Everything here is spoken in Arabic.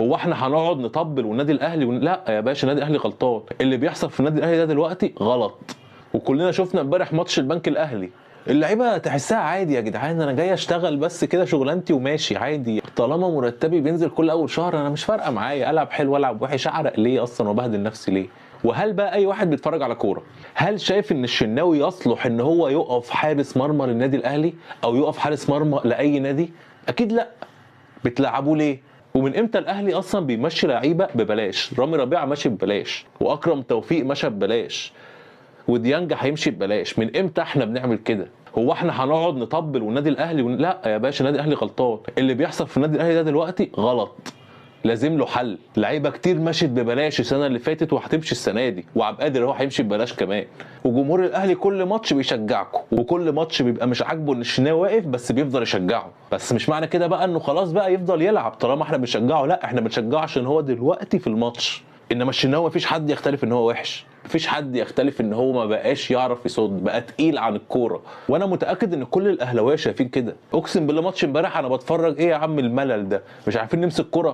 هو احنا هنقعد نطبل والنادي الاهلي لا يا باشا، النادي الاهلي غلطان. اللي بيحصل في النادي الاهلي ده دلوقتي غلط. وكلنا شفنا امبارح ماتش البنك الاهلي، اللعيبه تحسها عادي. يا جدعان انا جاي اشتغل بس كده شغلانتي وماشي عادي، طالما مرتبي بينزل كل اول شهر انا مش فارقه معايا العب حلو العب وحش، اعرق ليه اصلا وبهدل نفسي ليه؟ وهل بقى اي واحد بيتفرج على كوره هل شايف ان الشناوي يصلح ان هو يقف حارس مرمى للنادي الاهلي او يقف حارس مرمى لاي نادي؟ اكيد لا. بتلعبوا ليه؟ ومن امتى الاهلي اصلا بيمشي لعيبه ببلاش؟ رامي ربيعه ماشي ببلاش، واكرم توفيق مشى ببلاش، وديانج هيمشي ببلاش. من امتى احنا بنعمل كده؟ هو احنا هنقعد نطبل والنادي الاهلي لا يا باشا، النادي الاهلي غلطان. اللي بيحصل في النادي الاهلي ده دلوقتي غلط، لازم له حل. لعيبه كتير مشت ببلاش السنه اللي فاتت وهتمشي السنه دي، وعبد القادر هو هيمشي ببلاش كمان. وجمهور الاهلي كل ماتش بيشجعكم، وكل ماتش بيبقى مش عاجبه ان الشناوي واقف بس بيفضل يشجعه. بس مش معنى كده بقى انه خلاص بقى يفضل يلعب طالما احنا بنشجعه، لا احنا بنشجعه عشان هو دلوقتي في الماتش. انما الشناوي مفيش حد يختلف ان هو وحش، مفيش حد يختلف ان هو ما بقاش يعرف يصد، بقى تقيل عن الكوره. وانا متاكد ان كل الاهلاويه شايفين كده. اقسم بالله ماتش امبارح انا بتفرج ايه يا عم الملل ده، مش عارفين نمسك كوره.